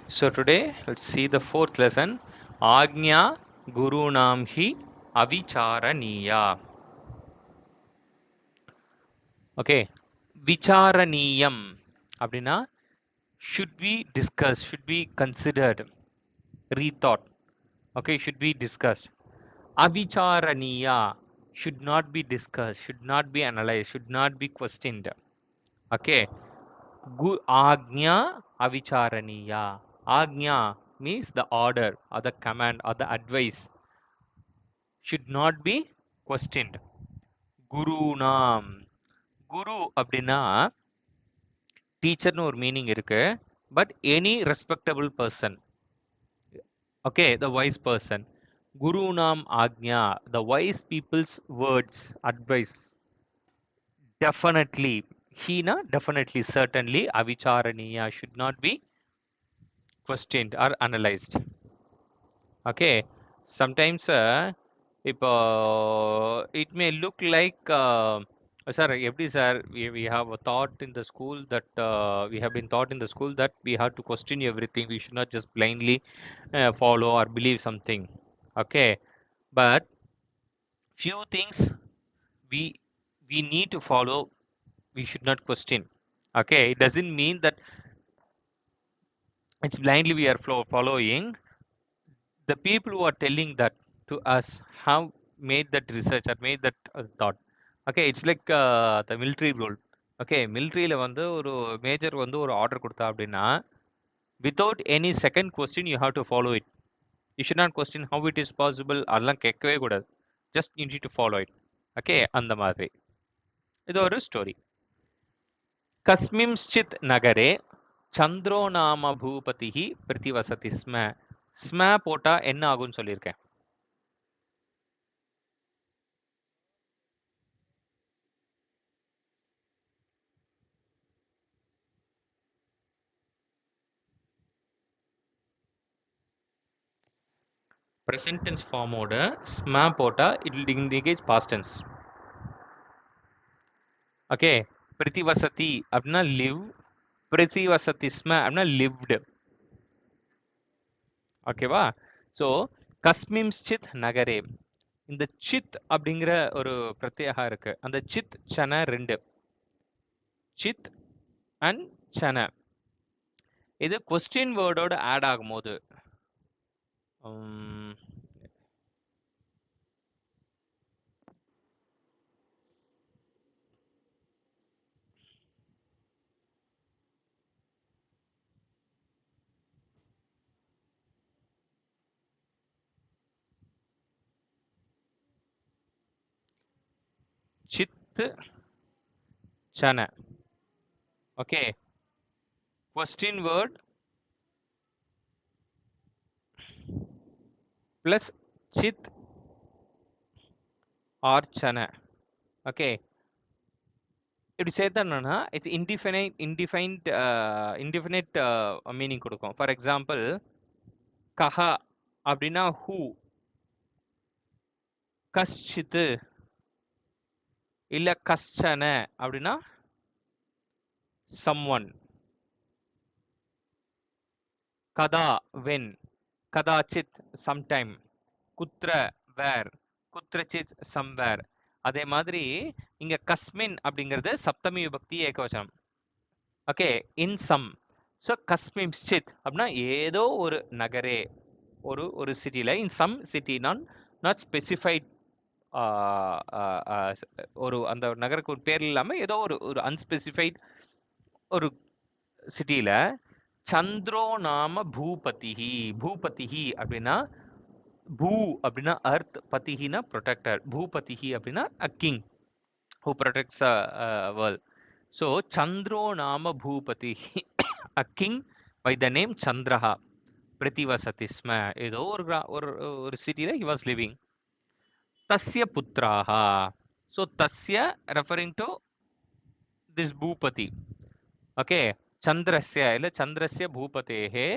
So today let's see the fourth lesson. Agnya Gurunam hi Avicharaniya. Okay. Vicharaniyam. Abdina should be discussed, should be considered, rethought. Okay, should be discussed. Avicharaniya should not be discussed, should not be analyzed, should not be questioned. Okay. Agnya Avicharaniya. Agnya means the order or the command or the advice should not be questioned. Gurunam. Guru அப்படின்னா டீச்சர்னு ஒரு meaning இருக்கு. But any respectable person. Okay, the wise person. Gurunam Agnya, the wise people's words, advice. Definitely, definitely, certainly, Avicharaniya should not be questioned or analyzed. Okay, sometimes இப்போ it may look like sir எப்படி sir we have a thought in the school that we have been taught in the school that we have to question everything, we should not just blindly follow or believe something. Okay, but few things we we need to follow, we should not question. Okay, it doesn't mean that it's blindly we are following. The people who are telling that to us have made that research or made that thought. Okay, it's like the military rule. Okay, militaryல வந்து ஒரு major வந்து ஒரு order கொடுத்தா அப்படின்னா without any second question you have to follow it. You should not question how it is possible, அதெல்லாம் கேட்கவே கூடாது. Just you need to follow it. Okay, அந்த மாதிரி இது ஒரு ஸ்டோரி. கஸ்மிம்ஸ்சித் நகரே சந்திரோ நாம பூபதிஹி பிரதிவசதி ஸ்ம. ஸ்ம போட்டா என்ன ஆகும்னு சொல்லியிருக்கேன். present tense form ஓட ஸ்ம போட்டா it will indicate past tense. Okay, பிரதிவசதி அப்படின்னா live, பிரதிவசதி ஸ்ம அப்படின்னா lived. ஓகேவா? ஸோ கஸ்மிம்ஸ்சித் நகரே, இந்த சித் அப்படிங்கிற ஒரு பிரத்யேகா இருக்கு. அந்த சித் சன ரெண்டு, சித் அண்ட் சன. இது கொஸ்டின் வேர்டோட ஆட் ஆகும்போது சித் சன. Okay, question word plus chit or chana. Okay, இப்படி சேர்த்தா என்னன்னா இட்ஸ் இன்டிஃபைனைட் மீனிங் கொடுக்கும். ஃபார் எக்ஸாம்பிள் கஹா அப்படின்னா ஹூ, கஷ்சித்து இல்ல கஷ்சன அப்படின்னா சம்ஒன், கதா வென், கதாச்சித் சம்டைம், குத்ர வேர், குத்ரசித் சம்வேர். அதே மாதிரி இங்க கஸ்மின் அப்படிங்கிறது சப்தமி விபக்தி ஏகவச்சனம். Okay, in some. ஸோ கஸ்மிம்ஸ்சித் அப்படின்னா ஏதோ ஒரு நகரே, ஒரு சிட்டியில், in some city, not specified, ஒரு அந்த நகருக்கு ஒரு பேர் இல்லாமல் ஏதோ ஒரு அன்ஸ்பெசிஃபைட் ஒரு சிட்டியில் சந்திரோ நாம பூபதிஹி. பூபதிஹி அப்படின்னா பூ அப்படின்னா அர்த், பதிஹினா ப்ரொடெக்டர். பூபதிஹி அப்படின்னா a king who protects a world. So சந்திரோ நாம பூபதிஹி, a king by the name சந்திரஹா பிரதிவசதி ஸ்ம. ஏதோ ஒரு சிட்டியில் ஹி வாஸ் லிவிங். தஸ்ய புத்ராஹா. ஸோ தஸ்ய ரெஃபரிங் டு திஸ் பூபதி. ஓகே, சந்திரஸ்ய இல்ல சந்திரஸ்ய பூபதேஹே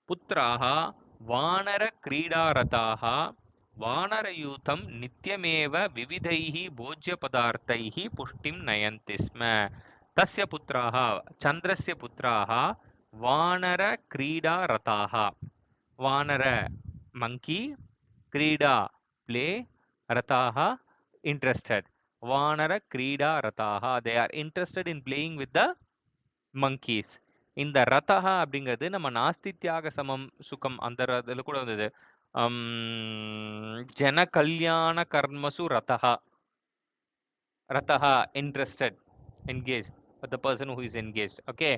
புத்ராஹ வானர கிரீடாரதாஹ வானரயூதம் நித்யமேவ விவிதைஹ போஜ்ய பதார்த்தைஹ புஷ்டிம் நயந்தி ஸ்ம. தஸ்ய புத்ராஹ, சந்திரஸ்ய புத்ராஹ வானர கிரீடா ரதாஹா. வானர monkey, கிரீடா play, ரதாஹா interested. வானர கிரீடா ரதாஹா, they are interested in playing with the monkeys. இந்த ரதஹா அப்படிங்கிறது நம்ம நாஸ்தித்யாக சமம் சுகம் அந்த இதுல கூட வந்தது. ஜன கல்யாண கர்மசு ரதஹா. ரதஹா interested, engaged, the person who is engaged. Okay,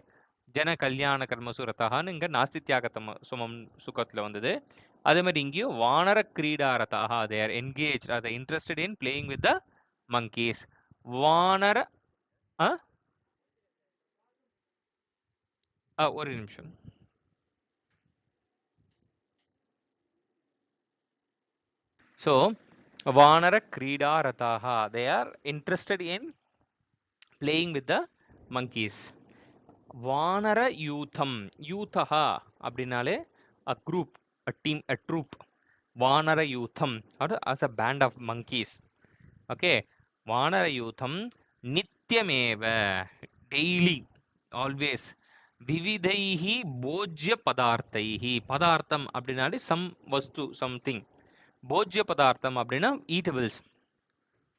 ஜன கல்யாண கர்மசு ரதஹான்னு இங்க நாஸ்தித்யாக சுமம் சுகத்துல வந்தது. அதே மாதிரி இங்கேயும் வானர கிரீடா ரதஹா, they are engaged, are they interested in playing with the monkeys. வானர ஒரு நிமிஷம். So Vanara Krida Rataha, they are interested in playing with the monkeys. Vanara Youtham, Youthaha அப்படினாலே a group, a team, a troop. Vanara Youtham, or as a band of monkeys. Okay, Vanara Youtham Nityameva, daily, always. விவிதைஹி போஜ்ய பதார்த்தைஹி. பதார்த்தம் அப்படின்னாலே some வஸ்து, something. போஜ்ய பதார்த்தம் அப்படின்னா eatables.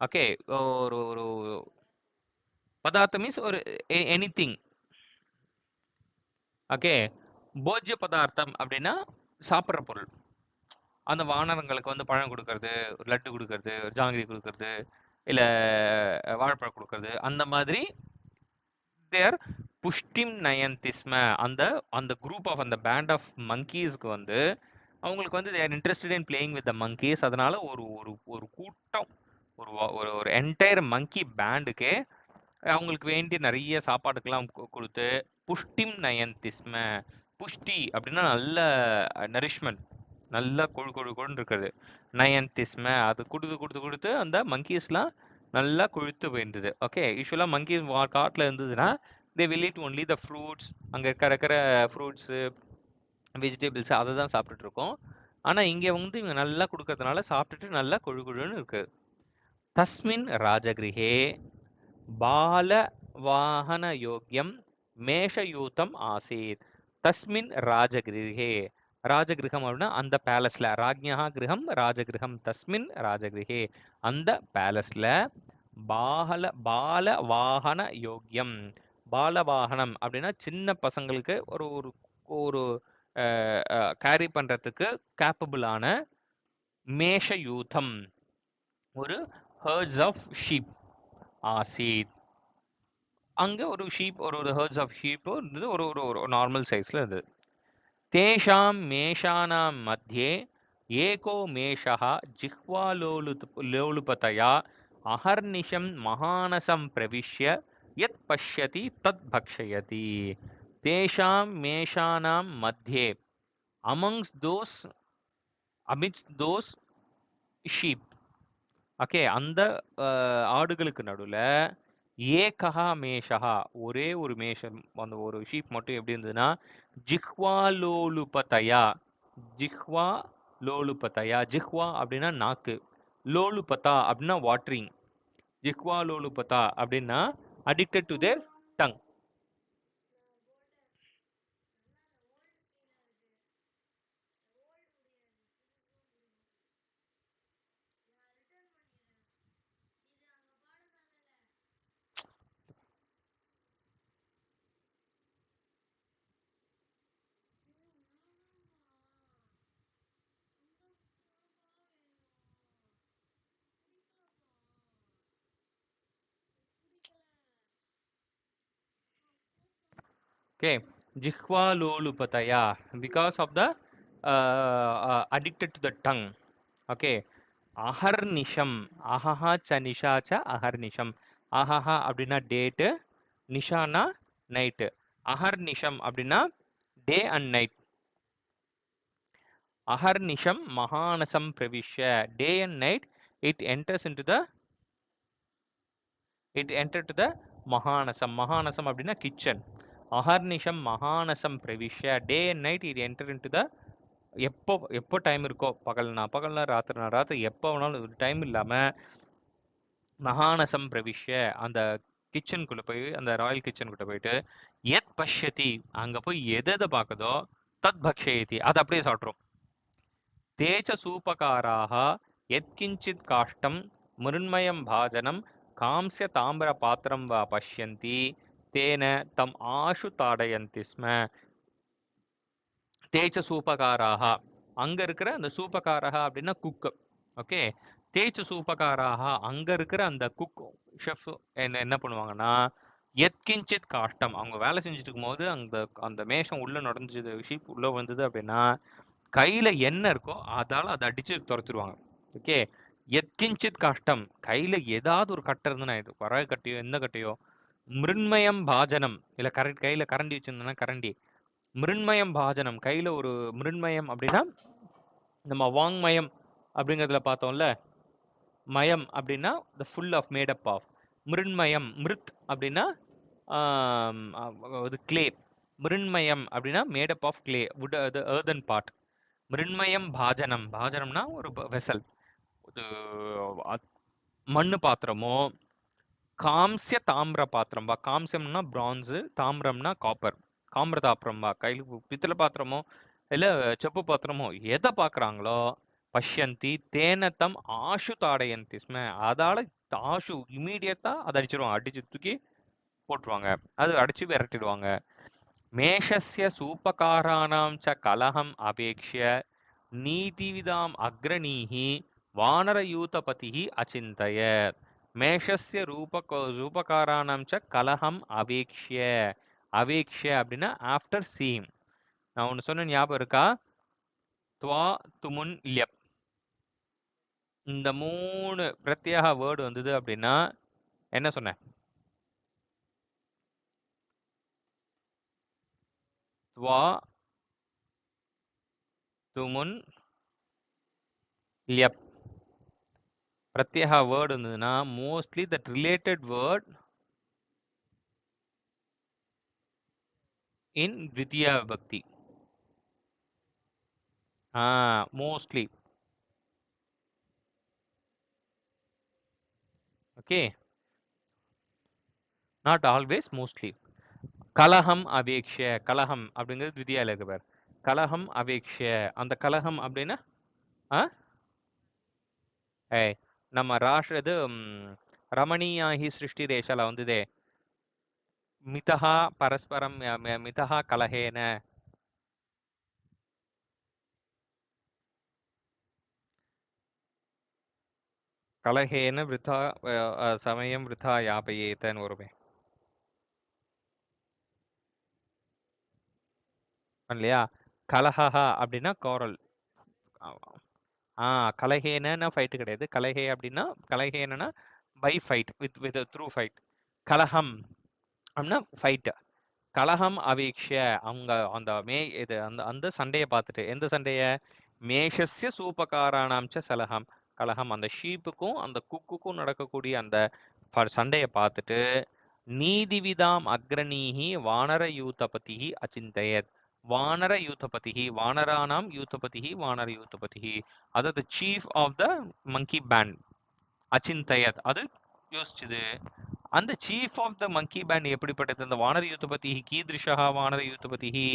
Okay, ஒரு ஒரு பதார்த்தம் means ஒரு எனிதிங். ஓகே, போஜ்ய பதார்த்தம் அப்படின்னா சாப்பிட்ற பொருள். அந்த வானரங்களுக்கு வந்து பழம் கொடுக்கறது, லட்டு கொடுக்கறது, ஜாங்கிரி கொடுக்கறது, இல்லை வாழைப்பழம் கொடுக்கறது, அந்த மாதிரி தேர் புஷ்டிம் நயந்திஸ்ம. அந்த அந்த குரூப் ஆஃப் அந்த பேண்ட் ஆஃப் மங்கீஸ்க்கு வந்து அவங்களுக்கு வந்து they're interested in playing with the monkeys. அதனால ஒரு ஒரு ஒரு கூட்டம், ஒரு ஒரு என்டையர் மங்கி பேண்டுக்கே அவங்களுக்கு வேண்டிய நிறைய சாப்பாடுக்கெல்லாம் கொடுத்து புஷ்டிம் நயந்திஸ்ம. புஷ்டி அப்படின்னா நல்ல நரிஷ்மெண்ட், நல்ல கொழுன்னு இருக்கிறது. நயந்திஸ்ம அது கொடுத்து கொடுத்து கொடுத்து அந்த மங்கீஸ்லாம் நல்லா கொழுத்து போயிருந்தது. ஓகே, யூஸ்வலாக மங்கீஸ் காட்டில் இருந்ததுன்னா they will eat only the fruits, அங்கே இருக்கிற ஃப்ரூட்ஸு வெஜிடபிள்ஸ் அதை தான் சாப்பிட்டுட்டு இருக்கோம். ஆனால் இங்கே வந்து இவங்க நல்லா கொடுக்கறதுனால சாப்பிட்டுட்டு நல்லா கொழுன்னு இருக்கு. தஸ்மின் ராஜகிரகே பால வாகன யோக்கியம் மேஷயூத்தம் ஆசீத். தஸ்மின் ராஜகிரகே, ராஜகிரகம் அப்படின்னா அந்த பேலஸ்ல, ராஜ்யா கிரகம் ராஜகிரகம், தஸ்மின் ராஜகிரகே அந்த பேலஸ்ல பால பால வாகன யோக்கியம். பால வாகனம் அப்படின்னா சின்ன பசங்களுக்கு ஒரு ஒரு ஒரு கேரி பண்றதுக்கு கேப்பபிளான மேஷயூத்தம், ஒரு ஹர்ட்ஸ் ஆஃப் ஷீப் ஆசீத். அங்கே ஒரு ஷீப், ஒரு ஹர்ட்ஸ் ஆஃப் ஷீப் இருந்தது, ஒரு ஒரு நார்மல் சைஸில் இருந்தது. தேஷாம் மேஷானாம் மத்தியே ஏகோ மேஷா ஜிஹ்வாலோலுபதயா அஹர்நிஷம் மகானசம் பிரவிஷ்ய யத் பஷ்யதி தத் பக்ஷயதி. தேஷாம் மேஷானாம் மத்தியே, amongst those, amidst those sheep. Okay, அந்த ஆடுகளுக்கு நடுவில் ஏகஹா மேஷா, ஒரே ஒரு மேஷம், அந்த ஒரு ஷீப் மட்டும் எப்படி இருந்ததுன்னா ஜிஹ்வா லோலுபதயா. ஜிஹ்வா லோலுபதயா, ஜிஹ்வா அப்படின்னா நாக்கு, லோலுபதா அப்படின்னா வாட்டரிங். ஜிஹ்வா லோலுபதா அப்படின்னா addicted to their tongue. Okay, jihva lolupataya, because of the addicted to the tongue. Okay, அஹர்நிஷம், அஹஹா ச நிஷா ச அஹர்நிஷம். அஹஹா அப்படின்னா டேட்டு, நிஷானா நைட்டு. அஹர்நிஷம் அப்படின்னா டே அண்ட் நைட். அஹர்நிஷம் மகானசம் பிரவிஷ்ய, day and night it enters into the, it enter to the மகானசம். மகானசம் அப்படின்னா கிச்சன். அஹர்நிஷம் மகானசம் பிரவிஷ்ய, day and night it enter into the, எப்போ எப்போ டைம் இருக்கோ, பகல்னா பகல்னா ராத்திரினா ராத்திரி, எப்போ வேணாலும் டைம் இல்லாமல் மகானசம் பிரவிஷ்ய அந்த கிச்சனுக்குள்ள போய் அந்த ராயல் கிச்சனுக்குள்ள போயிட்டு எத் பஷ்யதி அங்க போய் எதை பார்க்குதோ தத் பக்ஷயதி அதை அப்படியே சாப்பிட்ரும். தேச்ச சூபகாராக எத்கிஞ்சித் காஷ்டம் மிருண்மயம் பாஜனம் காம்ஸ்ய தாமிர பாத்திரம் வா பஷ்யந்தி தேன தம் ஆஷு தாடயந்தி ஸ்ம. தேச்ச சூபகாராக அங்க இருக்கிற அந்த சூபகாராக அப்படின்னா குக். ஓகே, தேச்ச சூபகாராக அங்க இருக்கிற அந்த குக் ஷெஃப் என்ன பண்ணுவாங்கன்னா எத்கிஞ்சித் காஷ்டம் அவங்க வேலை செஞ்சுட்டு இருக்கும்போது அந்த அந்த மேஷம் உள்ள நுழைஞ்சது ஷீப் உள்ள வந்தது அப்படின்னா கையில என்ன இருக்கோ அதால அதை அடிச்சு துரத்துருவாங்க. ஓகே, எத்கிஞ்சித் காஷ்டம் கையில ஏதாவது ஒரு கட்டை இருந்துன்னா இது வரகு கட்டையோ எந்த கட்டையோ மிருண்மயம் பாஜனம் இல்ல கையில கரண்டி வச்சிருந்தோம்னா கரண்டி மிருண்மயம் பாஜனம் கையில ஒரு மிருண்மயம் அப்படின்னா நம்ம வாங்மயம் அப்படிங்கிறதுல பார்த்தோம்ல மயம் அப்படின்னா the full of made up of மிருண்மயம் மிருத் அப்படின்னா இது கிளே மிருண்மயம் அப்படின்னா made up of clay wood the earthen part மிருண்மயம் பாஜனம் பாஜனம்னா ஒரு வெசல் மண்ணு பாத்திரமோ காம்சிய தாமிர பாத்திரம் வா காம்சியம்னா பிரான்ஸு தாமிரம்னா காப்பர் காமிர தாமிரம் வா கையில் பித்தளை பாத்திரமோ இல்லை செப்பு பாத்திரமோ எதை பார்க்குறாங்களோ பஷ்யந்தி தேனத்தம் ஆஷு தாடயந்தி ஸ்ம அதால ஆஷு இமீடியட்டா அதை அடிச்சிருவாங்க அடிச்சு தூக்கி போட்டுருவாங்க அது அடிச்சு விரட்டிடுவாங்க. மேஷஸ்ய சூப்பகாராணாம் ச கலகம் அபேக்ஷ்ய நீதிவிதாம் அக்ரணீஹி வானரயூதபதிஹி அச்சிந்தயத். மேஷஸ்ய ரூபகாராணாம் ச கலகம் அபேக்ஷ்ய அவேக்ஷ்ய அப்படின்னா ஆஃப்டர் சீம். நான் ஒன்று சொன்ன ஞாபகம் இருக்கா? துவா துமுன் ல்யப் இந்த 3 பிரத்யேக வேர்டு வந்தது அப்படின்னா என்ன சொன்னேன்? துவா துமுன் ல்யப் பிரத்யேக வேர்டு இருந்ததுன்னா mostly that related word in த்விதியா விபக்தி. Mostly. Okay, not always, mostly. கலகம் அவேக்ஷ்ய கலகம் அப்படிங்கிறது த்விதியால இருக்கு பேர். கலகம் அவேக்ஷ்ய அந்த கலகம் அப்படின்னா நம்ம ராஷ்டிர இது ரமணீயாஹி சிருஷ்டி ரேஷால வந்ததே மிதஹா பரஸ்பரம் மிதஹா கலஹேன கலஹேன விருதா சமயம் விருதா யாபயேதன்னு வருமே இல்லையா? கலஹா அப்படின்னா கோரல். கலஹேனா ஃபைட்டு கிடையாது. கலஹே அப்படின்னா கலஹேனா by fight with through fight. கலஹம் அப்படின்னா ஃபைட்டு. கலஹம் அவேக்ஷ்ய அவங்க அந்த இது அந்த சண்டையை பார்த்துட்டு எந்த சண்டைய மேஷஸ்ய சூப்பகாரானாம்ச சலகம் கலகம் அந்த ஷீப்புக்கும் அந்த குக்குக்கும் நடக்கக்கூடிய அந்த சண்டையை பார்த்துட்டு நீதிவிதாம் அக்ரணீஹி வானர யூதபதிஹி அச்சிந்தயத். வானர யூதபதிஹி வானரானாம் யூதபதிஹி வானர யூதபதிஹி அதாவது chief of the monkey band அச்சிந்தயத் அது யோசிச்சுது. அந்த chief of the monkey band எப்படிப்பட்டது? அந்த வானர யூதபதிஹி கீதிருஷா வானர யூதபதிஹி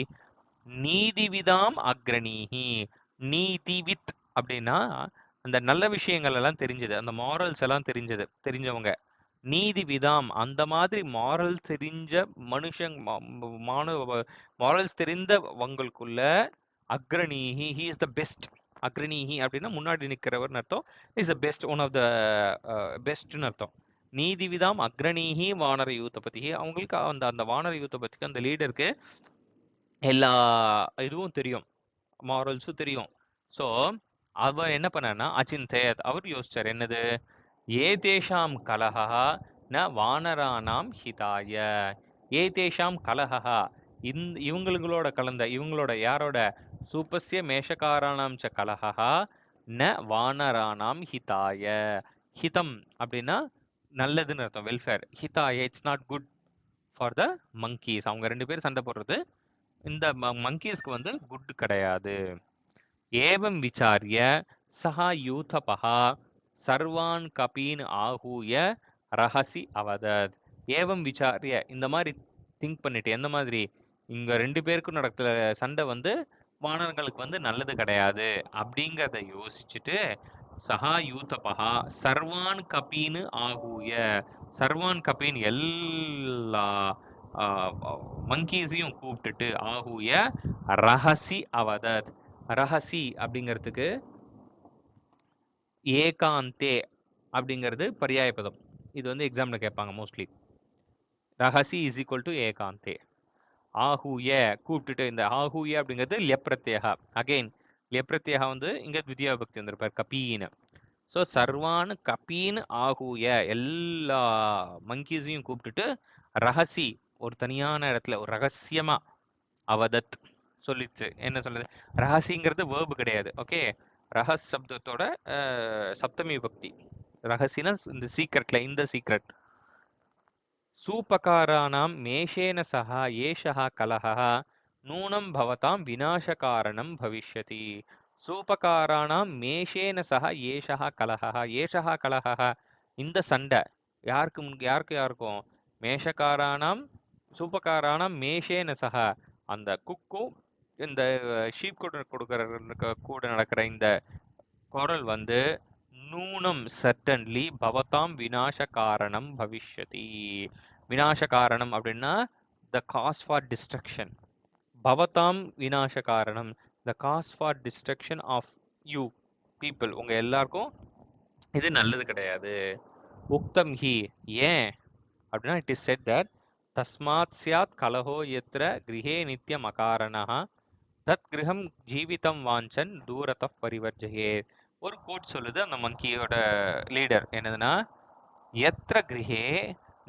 நீதிவிதாம் அக்ரணீஹி. நீதிவித் அப்படின்னா அந்த நல்ல விஷயங்கள் எல்லாம் தெரிஞ்சது, அந்த மாரல்ஸ் எல்லாம் தெரிஞ்சவங்க. நீதி விதாம் அந்த மாதிரி மாரல் தெரிஞ்ச மாரல்ஸ் தெரிந்தவங்களுக்குள்ள அக்ரணீஹி ஹி இஸ் த பெஸ்ட். அக்ரணீஹி அப்படின்னா முன்னாடி நிற்கிறவர்னு அர்த்தம். Is the best, one of the பெஸ்ட்னு அர்த்தம். நீதி விதாம் அக்ரணீஹி வானர யூதபதி அவங்களுக்கு அந்த அந்த வானர யூதபதிக்கு அந்த லீடருக்கு எல்லா இதுவும் தெரியும், மாரல்ஸும் தெரியும். ஸோ அவர் என்ன பண்ணார்னா அச்சிந்தயத் அவர் யோசிச்சார் என்னது? ஏதேஷாம் கலஹா ந வானரானாம் ஹிதாய. ஏதேஷாம் கலஹா இவங்களோட கலந்த இவங்களோட யாரோட சூப்பஸ்ய மேஷகாரானாம் ச கலஹா ந வானரானாம் ஹிதாய. ஹிதம் அப்படின்னா நல்லதுன்னு அர்த்தம், வெல்ஃபேர். ஹிதாய it's not good for the monkeys. அவங்க 2 பேர் சண்டை போடுறது இந்த மங்கீஸ்க்கு வந்து குட் கிடையாது. ஏவம் விசாரிய சஹா யூதபஹா சர்வான் கபீன் ஆஹூய ரஹசி அவதத். ஏவம் விசாரிய இந்த மாதிரி திங்க் பண்ணிட்டு எந்த மாதிரி இங்க 2 பேருக்கும் நடக்கிற சண்டை வந்து வானரங்களுக்கு வந்து நல்லது கிடையாது அப்படிங்கிறத யோசிச்சுட்டு சஹா யூதபஹா சர்வான் கபீனு ஆகூய சர்வான் கபீன் எல்லா மங்கீஸையும் கூப்பிட்டுட்டு ஆகூய ரஹசி அவதத் ரஹசி அப்படிங்கிறதுக்கு ஏகாந்தே அப்படிங்கிறது பரியாய பதம். இது வந்து எக்ஸாம்ல கேட்பாங்க மோஸ்ட்லி. ரஹசி இஸ் ஈக்குவல் டு ஏகாந்தே. ஆஹூய கூப்பிட்டுட்டு இந்த ஆஹூய அப்படிங்கிறது லியப்பிரத்யேகா. அகைன் லியப்பிரத்யேகா வந்து இங்க த்விதியா விபக்தி வந்திருப்பார் கபீன்னு. ஸோ சர்வான் கபீன் ஆகூய எல்லா மங்கீஸையும் கூப்பிட்டுட்டு ரகசி ஒரு தனியான இடத்துல ஒரு ரகசியமா அவதத் சொல்லிச்சு. என்ன சொல்லுது? ரகசிங்கிறது வேர்பு கிடையாது. ஓகே, ரகஸ் சப்தத்தோட சப்தமி விபக்தி. ரகசினா இந்த சீக்ரெட்ல இந்த சீக்ரெட். சூபகாராணாம் மேஷேன சஹ ஏஷः கலஹः நூனம் பவதாம் விநாசகாரணம் பவிஷ்யதி. சூபகாராணாம் மேஷேன சஹ ஏஷः கலஹः ஏஷः கலஹः இந்த சண்டை யாருக்கும் மேஷகாராணாம் சூபகாராணாம் மேஷேன சஹ அந்த குக்கும் இந்த ஷீப் கூட நடக்கிற இந்த குரல் வந்து நூனம் சர்டன்லி பவதாம் விநாச காரணம் பவிஷ்யதி. விநாச காரணம் அப்படின்னா த காஸ் ஃபார் டிஸ்ட்ரக்ஷன். பவதாம் விநாச காரணம் the cause for destruction of you people. உங்க எல்லாருக்கும் இது நல்லது கிடையாது. உக்தம் ஹி ஏன் அப்படின்னா இட் இஸ் செட் தட் தஸ்மாத் சியாத் கலஹோ எத்திர கிரகே நித்யம் அகாரணः தத் கிரகம் ஜீவிதம் வாஞ்சன் தூரத பரிவர்ஜயே. ஒரு கோட் சொல்லுது அந்த மங்கியோட லீடர் என்னதுன்னா எத்திர கிரகே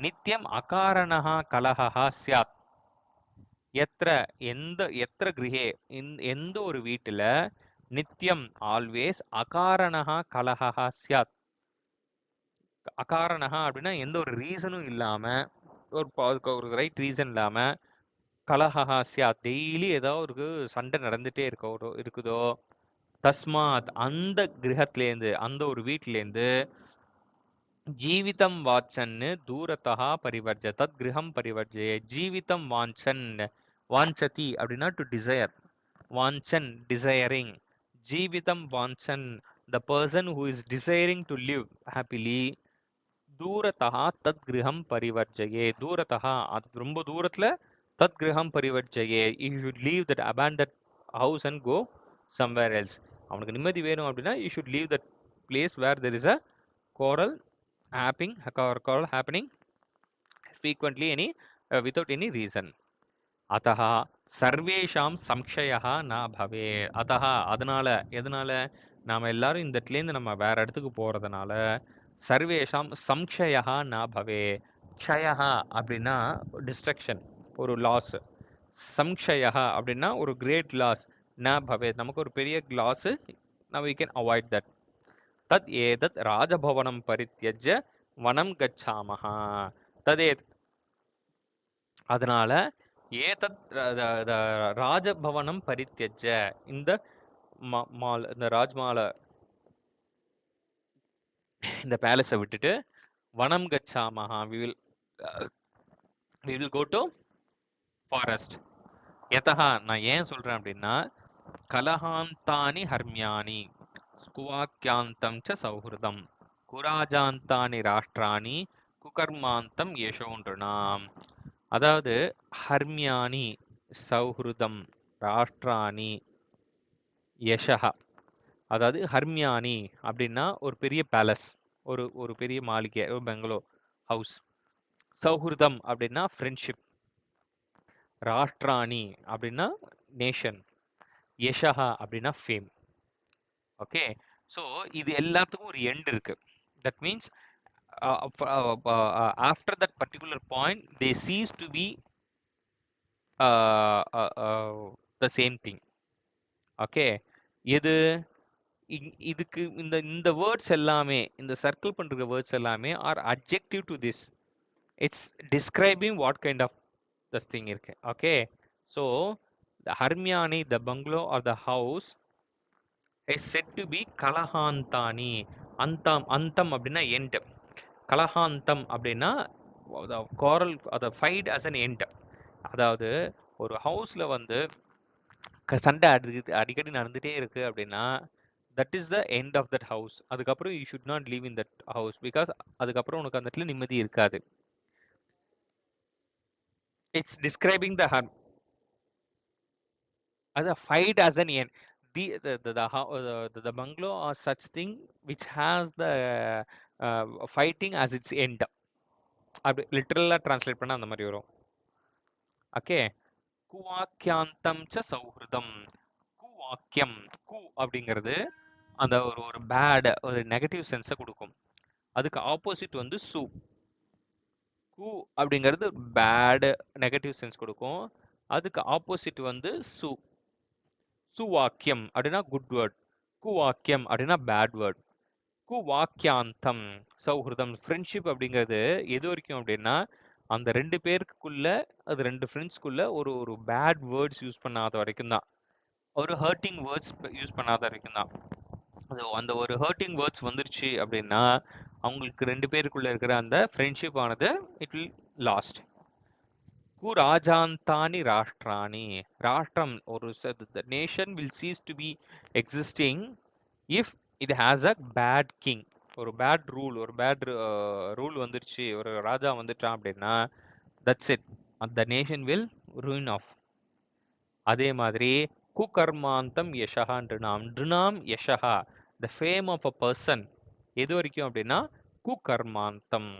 நித்யம் அகாரணஹா கலஹா சியாத். எத்திர கிரகே எந்த ஒரு வீட்டுல நித்யம் ஆல்வேஸ் அகாரணஹா கலஹா சியாத். அகாரணஹா அப்படின்னா எந்த ஒரு ரீசனும் இல்லாம ஒரு ரைட் ரீசன் இல்லாம கலஹா சியாத் டெய்லி ஏதாவது ஒரு சண்டை நடந்துட்டே இருக்குதோ தஸ்மாத் அந்த கிரகத்திலேருந்து அந்த ஒரு வீட்டிலேருந்து ஜீவிதம் வாச்சன்னு தூரத்தா பரிவர்ஜ தத் கிரகம் பரிவர்ஜய. ஜீவிதம் வாஞ்சன் வாஞ்சதி அப்படின்னா டு டிசையர். வாஞ்சன் டிசையரிங். ஜீவிதம் வாஞ்சன் the person who is desiring to live happily. தூரத்தா தத் கிரகம் பரிவர்ஜயே. தூரத்தா அது ரொம்ப தூரத்துல தத் கிரகம் பரிவர்ஜயே. You should leave that abandon that house and go somewhere else. அவனுக்கு நிம்மதி வேணும் அப்படின்னா you should leave that place where there is a quarrel happening frequently without any reason. அத்தஹ சர்வேஷாம் சம்சயः ந பவே. அத்தஹ எதனால நாம எல்லாரும் இந்த இடத்துலேருந்து நம்ம வேற இடத்துக்கு போறதுனால சர்வேஷாம் சம்சயः ந பவே. க்ஷயः அப்படின்னா டிஸ்ட்ரக்ஷன், ஒரு லாஸ். சம்சயः அப்படின்னா ஒரு கிரேட் லாஸ். ந பவேத் நமக்கு ஒரு பெரிய loss. now we can avoid that. தத் ஏதத் ராஜபவனம் பரித்யஜ்ய வனம் கச்சாமஹ. ததேத் அதனால ஏதத் ராஜபவனம் பரித்யஜ்ய இந்த இந்த ராஜ்மால இந்த பேலஸை விட்டுட்டு வனம் கச்சாமஹ we will go to forest. யதஹா நான் ஏன் சொல்றேன் அப்படின்னா கலஹாந்தானி ஹர்மியானி ஸ்குவாக்கியாந்தம் ச சௌஹிருதம் குராஜாந்தானி ராஷ்டிராணி குகர்மாந்தம் யசோன்றுனாம். அதாவது ஹர்மியானி சௌஹிருதம் ராஷ்டிராணி யசஹா. அதாவது ஹர்மியானி அப்படின்னா ஒரு பெரிய பேலஸ், ஒரு பெரிய மாளிகை, ஒரு பெங்களோ ஹவுஸ். சௌஹிருதம் அப்படின்னா ஃப்ரெண்ட்ஷிப். ராஷ்டிராணி அப்படின்னா நேஷன். யசஹா அப்படின்னா ஃபேம். ஓகே, ஸோ இது எல்லாத்துக்கும் ஒரு எண்ட் இருக்கு. That means after that particular point they cease to be the same thing. Okay, இதுக்கு இந்த வேர்ட்ஸ் எல்லாமே, இந்த சர்க்கிள் பண்ற வேர்ட்ஸ் எல்லாமே are adjective to this. It's describing what kind of this thing இருக்கு. Okay, so the Harmyani, the bungalow or the house is said to be Kalahantani. Antam அப்படின்னா end. கலஹாந்தம் அப்படின்னா quarrel the fight as an end. அதாவது ஒரு ஹவுஸ்ல வந்து சண்டை அடிக்கடி நடந்துட்டே இருக்கு அப்படின்னா that is the end of that house. அதுக்கப்புறம் you should not leave in that house because அதுக்கப்புறம் உனக்கு அந்த இடத்துல நிம்மதி இருக்காது. It's describing the harm. அது fight as an end. The bungalow or such thing which has the fighting as its end. அப்படி லிட்டரலா translate பண்ணா அந்த மாதிரி வரும். ஓகே. குவாக்கியாந்தம் ச சௌஹிருதம். குவாக்கியம் கு அப்படிங்கிறது அந்த ஒரு ஒரு பேட் ஒரு நெகட்டிவ் சென்ஸை கொடுக்கும். அதுக்கு ஆப்போசிட் வந்து சு. கு அப்படிங்கிறது பேட் நெகட்டிவ் சென்ஸ் கொடுக்கும். அதுக்கு ஆப்போசிட் வந்து சு. சுவாக்கியம் அப்படின்னா குட் வேர்ட். குவாக்கியம் அப்படின்னா பேட் வேர்ட். குவாக்கியாந்தம் சௌஹிருதம் ஃப்ரெண்ட்ஷிப் அப்படிங்கிறது எது வரைக்கும் அப்படின்னா அந்த ரெண்டு பேருக்குள்ள அது ரெண்டு ஃப்ரெண்ட்ஸ்குள்ள ஒரு ஒரு பேட் வேர்ட்ஸ் யூஸ் பண்ணாத வரைக்கும் தான், ஒரு ஹர்ட்டிங் வேர்ட்ஸ் யூஸ் பண்ணாத வரைக்கும் தான். அது அந்த ஒரு ஹர்ட்டிங் வேர்ட்ஸ் வந்துருச்சு அப்படின்னா அவங்களுக்கு ரெண்டு பேருக்குள்ள இருக்கிற அந்த ஃப்ரெண்ட்ஷிப் ஆனது இட் வில் லாஸ்ட். கு ராஜாந்தானி ராஷ்டிராணி. ராஷ்டிரம் ஒரு nation will cease to be existing if it has a bad king. ஒரு பேட் ரூல், ஒரு பேட் ரூல் வந்துருச்சு, ஒரு ராஜா வந்துட்டான் அப்படின்னா தட்ஸ் இட், அந்த நேஷன் வில் ரூயின் ஆஃப். அதே மாதிரி குகர்மாந்தம் யஷஹா நிருணாம். நிருணாம் யஷஹா the fame of a person எது வரைக்கும் அப்படின்னா குகர்மாந்தம்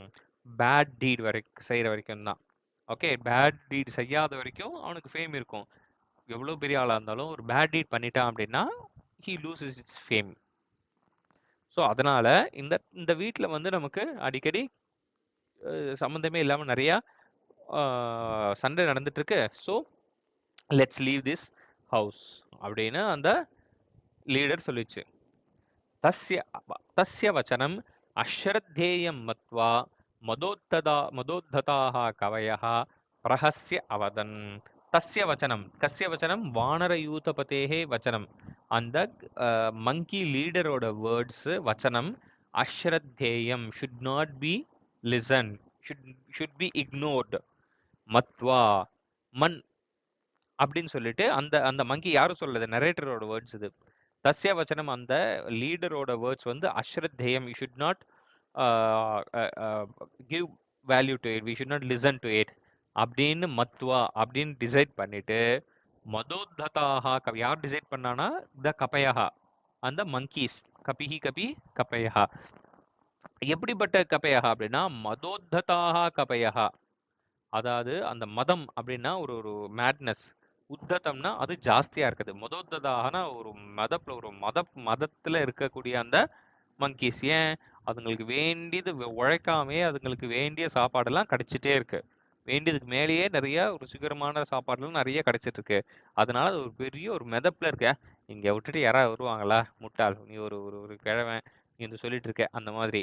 பேட் டீட் வரைக்கும் செய்கிற வரைக்கும் தான். ஓகே, பேட் டீட் செய்யாத வரைக்கும் அவனுக்கு ஃபேம் இருக்கும். எவ்வளோ பெரிய ஆளாக இருந்தாலும் ஒரு பேட் டீட் பண்ணிட்டான் அப்படின்னா he loses its fame. So அதனால இந்த இந்த வீட்டில் வந்து நமக்கு அடிக்கடி சம்மந்தமே இல்லாமல் நிறையா சண்டை நடந்துட்டு இருக்கு. So let's leave this house அப்படின்னு அந்த லீடர் சொல்லிச்சு. தஸ்ய வச்சனம் அஸ்ரத்தேயம் மத்வா மதோத்ததாக கவயः பிரஹஸ்ய அவதன். தஸ்ய வச்சனம், கஸ்ய வச்சனம், வானரயூதபதேஹே வச்சனம், அந்த மங்கி லீடரோட வேர்ட்ஸ் வச்சனம் அஸ்ரத்தேயம் should not be listen, should be ignored. மத்வா மன் அப்படின்னு சொல்லிட்டு அந்த அந்த மங்கி யாரும் சொல்லது, நரேட்டரோட வேர்ட்ஸ் இது. தஸ்ய வச்சனம் அந்த லீடரோட வேர்ட்ஸ் வந்து அஸ்ரத்தேயம், you should not give value to it, we should not listen to it அப்படின்னு மத்வா அப்படின்னு டிசைட் பண்ணிட்டு மதோத்ததாக யார் டிசைட் பண்ணானா த கபயஹா, அந்த மங்கீஸ். கபிஹி கபி கபயஹா. எப்படிப்பட்ட கபயஹா அப்படின்னா மதோத்ததாக கபயஹா, அதாவது அந்த மதம் அப்படின்னா ஒரு ஒரு மேட்னஸ், உத்ததம்னா அது ஜாஸ்தியா இருக்குது, மதோத்ததாகனா ஒரு மதத்துல இருக்கக்கூடிய அந்த மங்கீஸ். ஏன் அதுங்களுக்கு வேண்டியது உழைக்காமே அதுங்களுக்கு வேண்டிய சாப்பாடெல்லாம் கிடைச்சிட்டே இருக்கு, வேண்டியதுக்கு மேலேயே நிறைய ருசிகரமான சாப்பாடுலாம் நிறைய கிடைச்சிட்டு இருக்கு. அதனால அது ஒரு பெரிய ஒரு மெதப்புல இருக்க. இங்க விட்டுட்டு யாராவது வருவாங்களா, முட்டாள் நீ ஒரு ஒரு ஒரு கிழவன் நீ வந்து சொல்லிட்டு இருக்க அந்த மாதிரி.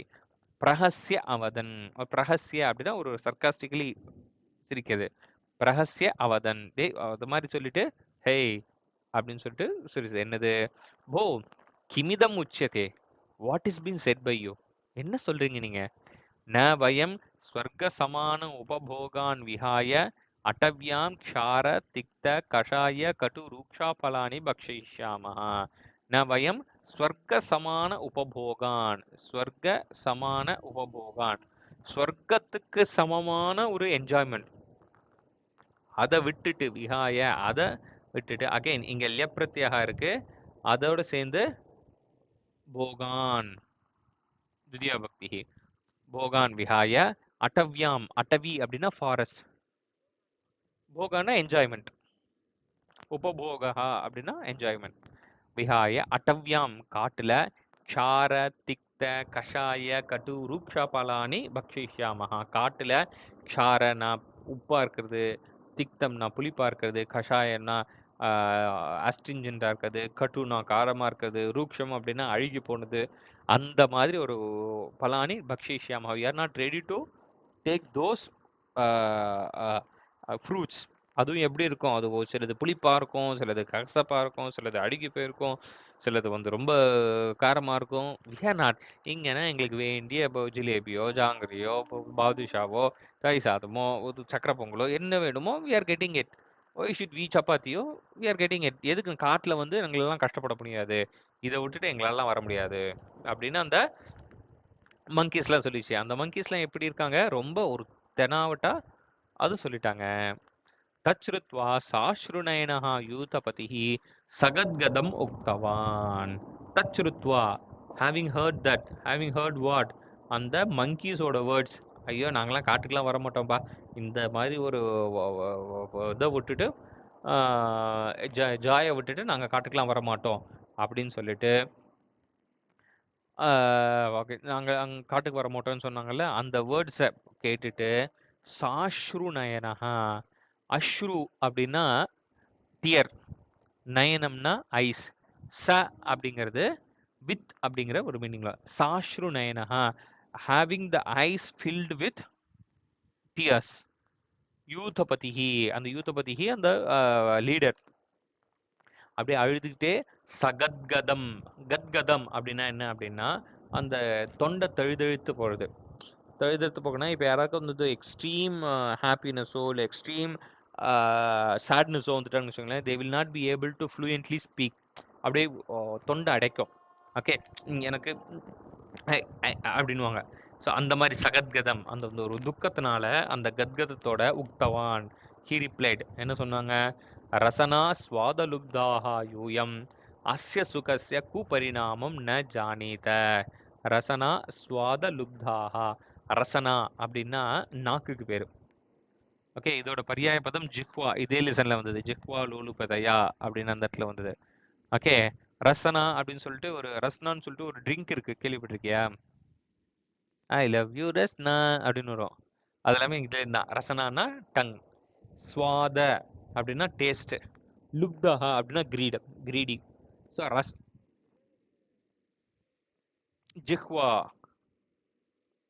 பிரஹஸ்ய அவதன், பிரஹஸ்ய அப்படின்னா ஒரு சர்க்காஸ்டிக்கலி சிரிக்கிறது, பிரஹஸ்ய அவதன், டே அது மாதிரி சொல்லிட்டு ஹேய் அப்படின்னு சொல்லிட்டு சிரிச்சு, என்னது போ கிமிதம் உச்சதே, what is been said by you, என்ன சொல்றீங்க நீங்க, ந வயம் ஸ்வர்க சமான உபபோகான் விஹாய அட்டவ்யாம் க்ஷார திக்த கஷாய கடு ரூக்ஷா பலானி பக்ஷயிஷ்யாமஹ. ந வயம் ஸ்வர்க சமான உபபோகான், ஸ்வர்க சமான உபபோகான், ஸ்வர்க்கத்துக்கு சமமான ஒரு என்ஜாய்மெண்ட், அதை விட்டுட்டு விஹாய அதை விட்டுட்டு, அகைன் இங்க ல்யப்பிரத்யாக இருக்கு, அதோட சேர்ந்து போகான் துதியா பக்தி, போகான் விஹாய அட்டவ்யாம், அட்டவி அப்படின்னா ஃபாரஸ்ட், போகான்னா என்ஜாய்மெண்ட், உபபோகா அப்படின்னா என்ஜாய்மெண்ட், விஹாய அட்டவ்யாம் காட்டுல, க்ஷார திக்த கஷாய கடு ரூக்ஷா பலானி பக்ஷயிஷ்யாமஹா, காட்டுல க்ஷாரனா உப்பா இருக்கிறது, திக்தம்னா புளிப்பா இருக்கிறது, கஷாயம்னா அஸ்டிஞ்சண்டா இருக்கிறது, கட்டுனா காரமா இருக்கிறது, ரூக்ஷம் அப்படின்னா அழுகி போனது, அந்த மாதிரி ஒரு பலானி பக்ஷயிஷ்யாமஹா, we are not ready to take those fruits அதுவும் எப்படி இருக்கும்? அது சிலது புளிப்பா இருக்கும், சிலது கசப்பா இருக்கும், சிலது அழுகி போயிருக்கும், சிலது வந்து ரொம்ப காரமா இருக்கும். We are not. இங்கன்னா எங்களுக்கு வேண்டிய இப்போ ஜிலேபியோ, ஜாங்கிரியோ, இப்போ பாதுஷாவோ, தயிர் சாதமோ, ஒரு சக்கரை பொங்கலோ என்ன வேணுமோ we are getting it. Why should we சப்பாத்தியோ வி ஆர் கெட்டிங் இட். எதுக்கு காட்டுல வந்து எங்களெல்லாம் கஷ்டப்பட முடியாது. இதை விட்டுட்டு எங்களாலாம் வர முடியாது. அப்படின்னு அந்த மங்கீஸ்லாம் சொல்லிச்சு. அந்த மங்கீஸ்லாம் எப்படி இருக்காங்க? ரொம்ப ஒரு தெனாவட்டா அது சொல்லிட்டாங்க. தச்ருத்வா சாஸ்ருநயனஹ யூதபதிஹி சகத்கதம் உக்தவான். தச்ருத்வா, having heard that, having heard what? அந்த மங்கீஸோட வேர்ட்ஸ். ஐயோ நாங்களாம் காட்டுக்கெல்லாம் வர மாட்டோம்பா, இந்த மாதிரி ஒரு இதை விட்டுட்டு ஜாயை விட்டுட்டு நாங்கள் காட்டுக்கெல்லாம் வர மாட்டோம் அப்படின்னு சொல்லிட்டு ஓகே நாங்கள் அங்கே காட்டுக்கு வர மாட்டோம்னு சொன்னாங்கல்ல, அந்த வேர்ட்ஸை கேட்டுட்டு சாஸ்ரு நயனஹா, அஸ்ரு அப்படின்னா டியர், நயனம்னா ஐஸ், ச அப்படிங்கிறது வித் அப்படிங்கிற ஒரு மீனிங்ல, சாஸ்ரு நயனஹா having the eyes filled with tears. யூதபதிஹி, அந்த யூதபதிஹி அந்த லீடர் அப்படியே அழுதுகிட்டே சகத்கதம். கத்கதம் அப்படின்னா என்ன அப்படின்னா அந்த தொண்டை தழுதழுத்து போகிறது. தழுதழுத்து போகனா இப்போ யாராவது வந்து எக்ஸ்ட்ரீம் ஹாப்பினஸோ இல்லை எக்ஸ்ட்ரீம் சேட்னஸோ வந்துட்டாங்கன்னு வச்சுக்கோங்களேன், they will not be able to fluently speak. அப்படியே தொண்டை அடைக்கும். ஓகே, எனக்கு அப்படின்வாங்க. ஸோ அந்த மாதிரி சகத்கதம், அந்த ஒரு துக்கத்தினால அந்த கத்கதத்தோட உக்தவான் ஹீ ரிப்ளைட், என்ன சொன்னாங்க? ரசனா ஸ்வாதலுப்தாக யூயம் அஸ்ய சுகஸ்ய குபரிணாமம் ந ஜானீத. ரசனா ஸ்வாதலுப்தாக, ரசனா அப்படின்னா நாக்குக்கு பேரு. ஓகே, இதோட பரியாய பதம் ஜிஹ்வா. இதே லிசன்ல வந்தது, ஜிஹ்வா லூலுபதயா அப்படின்னு அந்த இடத்துல வந்தது. ஓகே, ரசனா அப்படின்னு சொல்லிட்டு ஒரு ரஸ்னான்னு சொல்லிட்டு ஒரு ட்ரிங்க் இருக்கு, கேள்விப்பட்டிருக்கியா? ஐ லவ் யூ ரஸ்னா அப்படின்னு வரும். அது எல்லாமே இதுல இருந்தான். ரசனானா டங், ஸ்வாத அப்படின்னா டேஸ்ட், லுப்தஹா அப்படின்னா கிரீடி. ஸோ ஜிஹ்வா,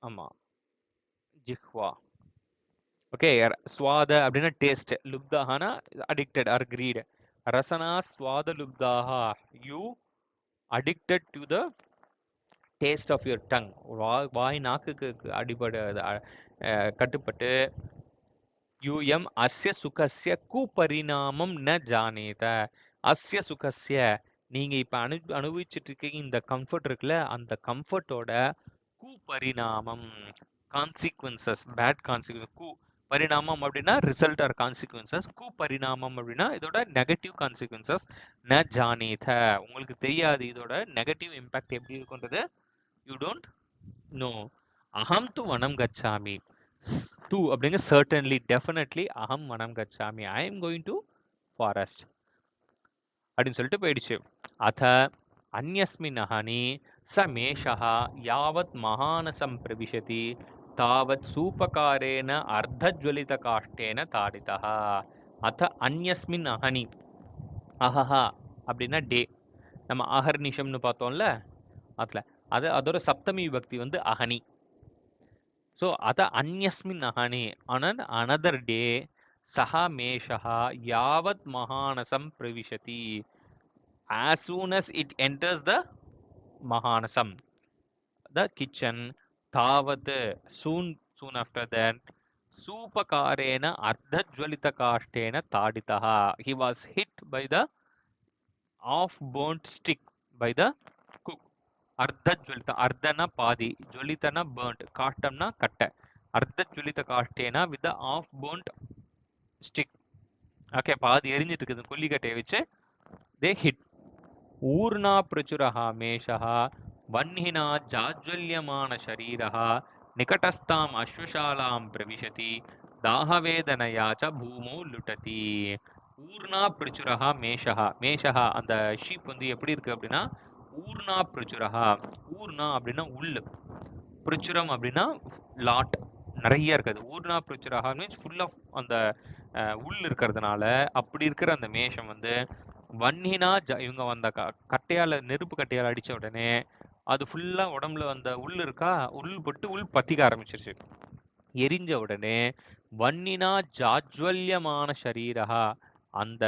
ஆமா ஜிஹ்வா. ஓகே, ஸ்வாத அப்படின்னா டேஸ்ட், லுப்தாஹானா அடிக்டட் ஆர் கிரீட். ரசனா ஸ்வாத லுப்தாஹா, you addicted to the taste of your tongue. வாய் நாக்குக்கு அடிபட கட்டுப்பட்டு யூஎம் அஸ்ய சுகஸ்ய குபரிணாமம் ந ஜானேத. அஸ்ய சுகஸ்ய, நீங்க இப்ப அனுபவிச்சுட்டு இருக்கீங்க இந்த கம்ஃபர்ட் இருக்குல்ல, அந்த கம்ஃபர்ட்டோட குபரிணாமம், கான்சிக்வன்சஸ், பேட் கான்சிக்வன்ஸ். பரிணாமம் அப்படின்னா ரிசல்ட் ஆர் கான்சிக்வன்சஸ். பரிணாமம் அப்படின்னா இதோட நெகட்டிவ் கான்சிக்வன்சஸ் ந ஜானேத, உங்களுக்கு தெரியாது இதோட நெகட்டிவ் இம்பாக்ட் எப்படி இருக்குன்றது. You don't know. அகம் து வனம் கச்சாமி. து அப்படிங்க சர்டன்லி, டெஃபினெட்லி. அகம் வனம் கச்சாமி, I am going to forest அப்படின்னு சொல்லிட்டு போயிடுச்சு. அத அந்யஸ்மின் அஹனி ச மேஷः யாவத் மகானசம் பிரவிஷதி தாவத் சூபகாரேன அர்த்தஜ்வலித காஷ்டேன தாடிதः. அத அந்யஸ்மின் அஹனி, அஹஹா அப்படின்னா டே, நம்ம அகர்நிஷம்னு பார்த்தோம்ல அதுல, அதோட சப்தமி விபக்தி வந்து அஹனி. ஸோ அத அந்யஸ்மின் அஹனி, ஆன் another day, சஹா மேஷஹா யாவத் மகானசம் பிரவிஷதி, as soon as it enters the mahanasam, the kitchen, தாவத், soon after that, சூபகாரேன அர்த்தஜ்வலித காஷ்டேன தாடிதः, he was hit by the half burnt stick by the cook. அர்த்தஜ்வலித, Arthana பாதி, ஜுவலிதனா burnt, காஷ்டம்னா கட்டை. அர்த்தஜ்வலித காஷ்டேனா with the half burnt stick. Okay, பாதி எரிஞ்சிட்டு இருக்குது கொல்லிக்கட்டையை வச்சு they hit. ஊர்ணா பிரச்சுரஹ மேஷஹ வன்னினா ஜாஜ்வல்யமான ஷரீரஹ நிகடஸ்தாம் அஸ்வசாலாம் பிரவிஷதி தாகவேதனயா ச பூமோ லுட்டதி. ஊர்ணா பிரச்சுரஹ மேஷஹ, மேஷஹ அந்த sheep வந்து எப்படி இருக்கு அப்படின்னா ஊர்ணா பிரச்சுரஹ. ஊர்ணா அப்படின்னா உள், பிரச்சுரம் அப்படின்னா லாட், நிறைய இருக்குது. ஊர்ணா பிரச்சுரஹா மீன்ஸ் ஃபுல் ஆஃப் அந்த உள் இருக்கிறதுனால அப்படி இருக்கிற அந்த மேஷம் வந்து வன்னினா இவங்க வந்த கட்டையால, நெருப்பு கட்டையால அடிச்ச உடனே அது ஃபுல்லா உடம்புல வந்த உள் இருக்கா, உள் பட்டு உள் பத்திக்க ஆரம்பிச்சிருச்சு. எரிஞ்ச உடனே வன்னினா ஜாஜ்வல்யமான ஷரீரஹா, அந்த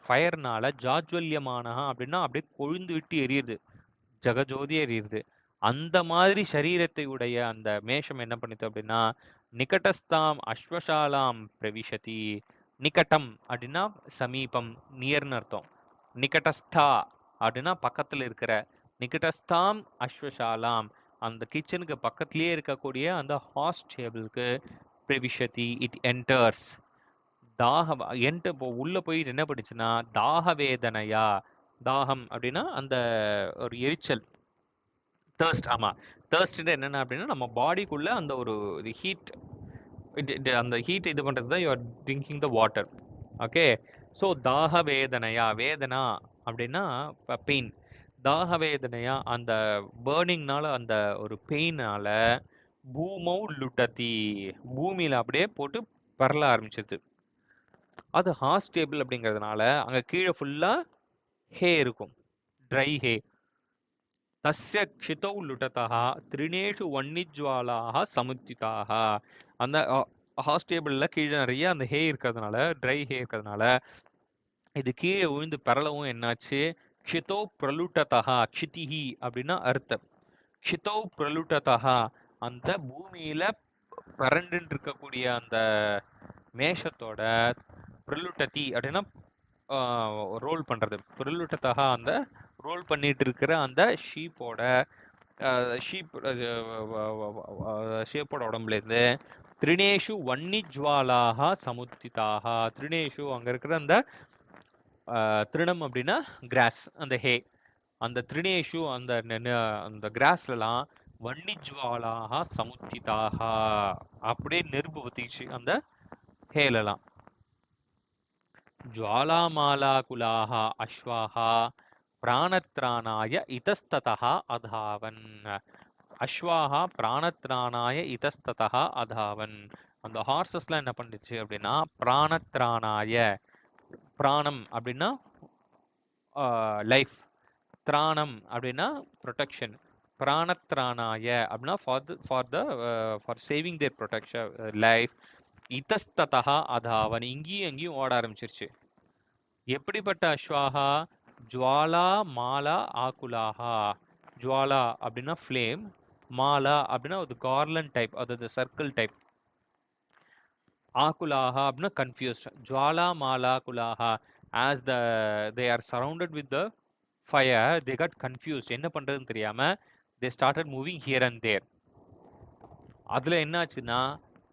ஃபயர்னால ஜாஜ்வல்யமானஹா அப்படின்னா அப்படியே கொழுந்து விட்டு எரியுது, ஜெகஜோதி எரியுது. அந்த மாதிரி சரீரத்தை உடைய அந்த மேஷம் என்ன பண்ணுது அப்படின்னா, நிகட்டஸ்தாம் அஸ்வசாலாம் பிரவிஷதி. நிகட்டம் அப்படின்னா சமீபம், நியர்னு அர்த்தம். நிகட்டஸ்தா அப்படின்னா பக்கத்துல இருக்கிற. நிகட்டஸ்தாம் அஸ்வசாலாம், அந்த கிச்சனுக்கு பக்கத்திலேயே இருக்கக்கூடிய அந்த ஹார்ஸ் டேபிளுக்கு பிரவிஷதி, இட் என்டர்ஸ். தாக என்ட உள்ள போய் என்ன பண்ணுச்சுன்னா, தாக வேதனையா, தாகம் அப்படின்னா அந்த ஒரு எரிச்சல், தேர்ஸ்ட். ஆமா, தேர்ஸ்ட் என்னன்னா அப்படின்னா நம்ம பாடிக்குள்ள அந்த ஒரு ஹீட், அந்த ஹீட் இது பண்றது தான் you are drinking the water. Okay, so தாக வேதனையா, வேதனா அப்படின்னா பெயின், தாக வேதனையா அந்த பேர்னிங்னால அந்த ஒரு பெயினால பூமௌ லுட்டதி, பூமியில அப்படியே போட்டு பரல ஆரம்பிச்சது. அது ஹார்ஸ் டேபிள் அப்படிங்கிறதுனால அங்க கீழே ஃபுல்லா ஹே இருக்கும், ட்ரை ஹே. தஸ்ய க்ஷிதௌ லுட்டதः த்ரிணேஷு வன்னிஜ்வாலாः சமுத்திதாः. அந்த ஹார்ஸ் டேபிள்ல கீழே நிறைய அந்த ஹே இருக்கிறதுனால, ட்ரை ஹே இருக்கிறதுனால இது கீழே விழுந்து பரலவும் என்னாச்சு, க்ஷிதௌ பிரலுட்டதः, க்ஷிதிஹி அப்படின்னா அர்த்தம். க்ஷிதௌ பிரலுட்டதः, அந்த பூமியில பரண்டு இருக்கக்கூடிய அந்த மேஷத்தோட, பிரலுட்டதி அப்படின்னா ரோல் பண்றது, பிரலுட்டதः அந்த ரோல் பண்ணிட்டு இருக்கிற அந்த ஷீப்போட, ஷீப்போட உடம்புல இருந்து திரிணேஷு வன்னிஜ்வாலாக சமுத்திதாக. திரிணேஷு அங்க இருக்கிற அந்த திருணம் அப்படின்னா கிராஸ், அந்த ஹே, அந்த திரிணேஷு அந்த அந்த கிராஸ்லாம் வன்னிஜ்வாலாக சமுத்திதாக, அப்படியே நெருப்பு பத்திச்சு அந்த ஹேலலாம். ஜுவாலாமாலாகுலாக அஸ்வாஹ பிராணத்ராணாய இதஸ்ததः அதாவன். அஸ்வாஹா பிராணத்ராணாய இதஸ்ததः அதாவன். அந்த ஹார்சஸ்லாம் என்ன பண்ணுச்சு அப்படின்னா, பிராணத்ராணாய, பிராணம் அப்படின்னா லைஃப், திராணம் அப்படின்னா ப்ரொடெக்ஷன், பிராணத்ராணாய அப்படின்னா for saving their protection life. இதஸ்ததா அதாவன், இங்கேயும் எங்கேயும் ஓட ஆரம்பிச்சிருச்சு. எப்படிப்பட்ட அஸ்வாஹா, ஜுவாலா மாலா ஆகுலாஹா. ஜுவாலா அப்படின்னா ஃப்ளேம், மாலா அப்படின்னா ஒரு கார்லன் டைப், அதாவது சர்க்கிள் டைப். ஆகுலாஹா அப்படின்னா கன்ஃபியூஸ்ட். ஜுவாலா மாலா குலாஹா, as they are surrounded with the fire, they got confused, என்ன பண்றதுன்னு தெரியாம they started moving here and there. அதுல என்னாச்சுன்னா,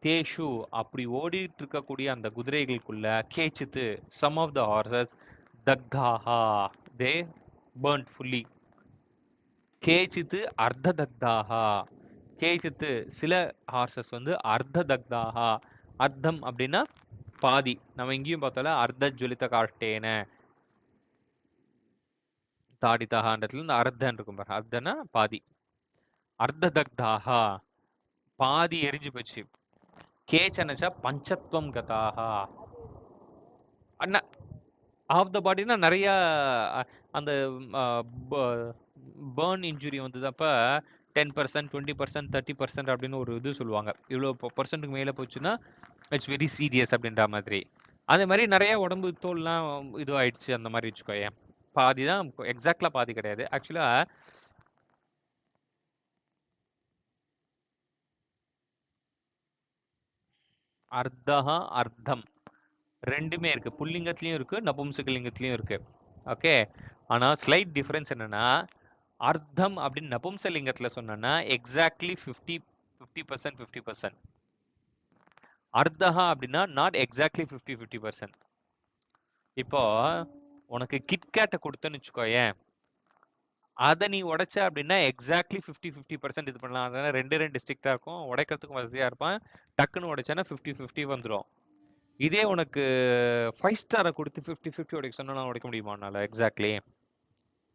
தேஷு அப்படி ஓடிட்டு இருக்கக்கூடிய அந்த குதிரைகளுக்குள்ள கேச்சித்து, some of the horses தக்தாஹா, they burnt fully. கேச்சித்து அர்த்த தக்தாஹா, கேச்சித்து சில ஹார்சஸ் வந்து அர்த்த தக்தாஹா. அர்த்தம் அப்படின்னா பாதி, நம்ம இங்கேயும் பார்த்தால அர்த்த ஜுலித காஷ்டேன தாடிதாகன்றதுல இந்த அர்த்தன் இருக்கும் பாரு, அர்த்தனா பாதி. அர்த்த தக்தாஹா பாதி எரிஞ்சு போச்சு. கேச்சனச்சா பஞ்சத்வம் கதாஹா, அண்ணா ஆஃப் த பாடினா நிறைய அந்த பேர்ன் இன்ஜுரி வந்தது. அப்ப 10%, 20%, 30% அப்படின்னு ஒரு இது சொல்லுவாங்க. இவ்வளோ பர்சன்ட்டுக்கு மேலே போச்சுன்னா இட்ஸ் வெரி சீரியஸ் அப்படின்ற மாதிரி. அதே மாதிரி நிறைய உடம்பு தோல்லாம் இது ஆயிடுச்சு அந்த மாதிரி வச்சுக்கோயேன். பாதி தான், எக்ஸாக்ட்லா பாதி கிடையாது ஆக்சுவலா. அர்த்தஹா அர்த்தம் ரெண்டுமே இருக்கு, புல்லிங்கத்திலயும் இருக்கு நபும்சகலிங்கத்திலயும் இருக்கு. ஓகே, ஆனா ஸ்லைட் டிஃபரன்ஸ் என்னன்னா, அர்த்தம் அப்படின்னு நபும்சலிங்கத்துல சொன்னா எக்ஸாக்ட்லி 50% 50%. அர்த்தஹா அப்படின்னா நாட் எக்ஸாக்ட்லி 50% இப்போ உனக்கு கிட்கேட்டை கொடுத்தேன்னு வச்சுக்கோயேன், அதை நீ உடைச்ச அப்படின்னா எக்ஸாக்ட்லி 50% இது பண்ணலாம். அதனால ரெண்டு டிஸ்ட்ரிக்டா இருக்கும், உடைக்கிறதுக்கும் வசதியா இருப்பான். டக்குன்னு உடைச்சானா 50-50 வந்துடும். இதே உனக்கு 5 ஸ்டாரை கொடுத்து 50-50 உடைக்க சொன்னா உடைக்க முடியுமா உன்னால எக்ஸாக்ட்லி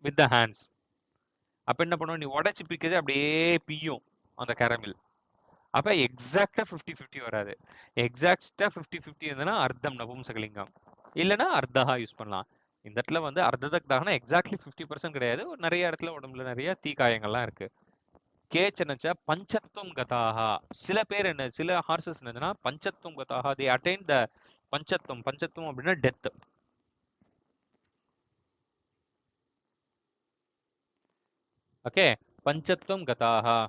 வித் த ஹேண்ட்ஸ்? அப்ப என்ன பண்ணுவோம், நீ உடைச்சு பிக்கிறது அப்படியே பியும் அந்த கேரமில். அப்ப எக்ஸாக்டா 50-50 வராது. எக்ஸாக்டா 50-50 இருந்ததுன்னா அர்த்தம் நபும்சகலிங்கம், இல்லைன்னா அர்த்தஹா யூஸ் பண்ணலாம். இந்த இடத்துல வந்து அர்த்ததக்தாகனா எக்ஸாக்ட்லி 50% கிடையாது. நிறைய இடத்துல உடம்புல நிறைய தீக்காயங்கள்லாம் இருக்கு. கேச்சனச்ச பஞ்சத்வம் கதாஹா. சில பேர் என்ன, சில ஹார்சஸ் என்னதுன்னா பஞ்சத்வம் கதாஹா, they attain the பஞ்சத்வம். பஞ்சத்வம் அப்படின்னா டெத். ஓகே, பஞ்சத்வம் கதாஹா.